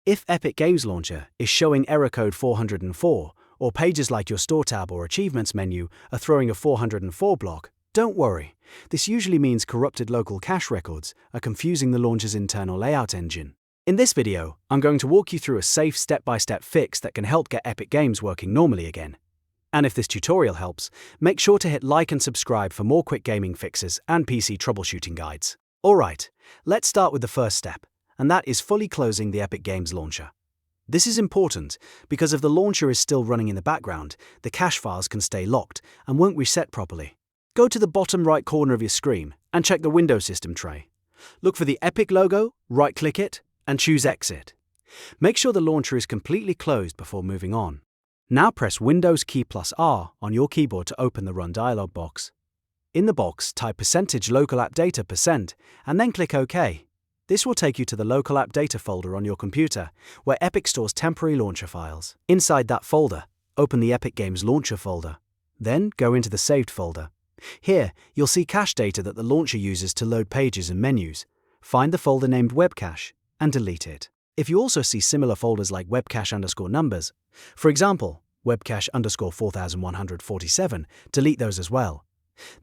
If Epic Games Launcher is showing error code 404, or pages like your Store tab or Achievements menu are throwing a 404 block, don't worry. This usually means corrupted local cache records are confusing the launcher's internal layout engine. In this video, I'm going to walk you through a safe step-by-step fix that can help get Epic Games working normally again. And if this tutorial helps, make sure to hit like and subscribe for more quick gaming fixes and PC troubleshooting guides. Alright, let's start with the first step, and that is fully closing the Epic Games Launcher. This is important because if the launcher is still running in the background, the cache files can stay locked and won't reset properly. Go to the bottom right corner of your screen and check the Windows System tray. Look for the Epic logo, right-click it, and choose Exit. Make sure the launcher is completely closed before moving on. Now press Windows key +R on your keyboard to open the Run dialog box. In the box, type %local appdata% and then click OK. This will take you to the Local AppData folder on your computer, where Epic stores temporary launcher files. Inside that folder, open the Epic Games Launcher folder. Then go into the Saved folder. Here, you'll see cache data that the launcher uses to load pages and menus. Find the folder named Webcache and delete it. If you also see similar folders like Webcache_numbers, for example, Webcache_4147, delete those as well.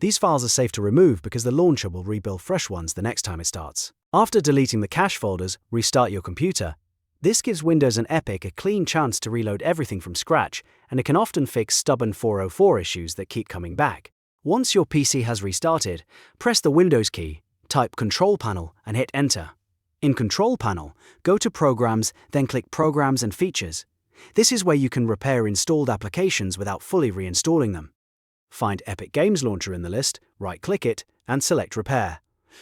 These files are safe to remove because the launcher will rebuild fresh ones the next time it starts. After deleting the cache folders, restart your computer. This gives Windows and Epic a clean chance to reload everything from scratch, and it can often fix stubborn 404 issues that keep coming back. Once your PC has restarted, press the Windows key, type Control Panel and hit Enter. In Control Panel, go to Programs, then click Programs and Features. This is where you can repair installed applications without fully reinstalling them. Find Epic Games Launcher in the list, right-click it, and select Repair.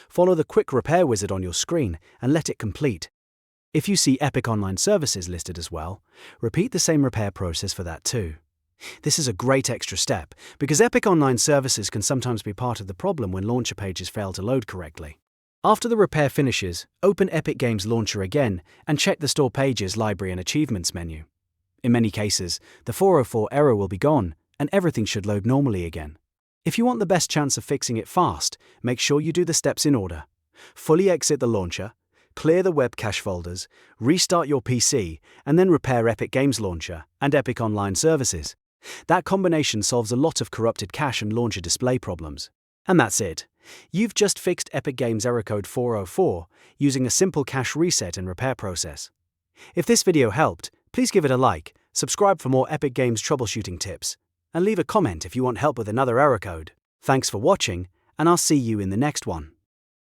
Follow the quick repair wizard on your screen and let it complete. If you see Epic Online Services listed as well, repeat the same repair process for that too. This is a great extra step because Epic Online Services can sometimes be part of the problem when launcher pages fail to load correctly. After the repair finishes, open Epic Games Launcher again and check the Store Pages, Library and Achievements menu. In many cases, the 404 error will be gone and everything should load normally again. If you want the best chance of fixing it fast, make sure you do the steps in order. Fully exit the launcher, clear the web cache folders, restart your PC, and then repair Epic Games Launcher and Epic Online Services. That combination solves a lot of corrupted cache and launcher display problems. And that's it. You've just fixed Epic Games error code 404 using a simple cache reset and repair process. If this video helped, please give it a like, subscribe for more Epic Games troubleshooting tips, and leave a comment if you want help with another error code. Thanks for watching, and I'll see you in the next one.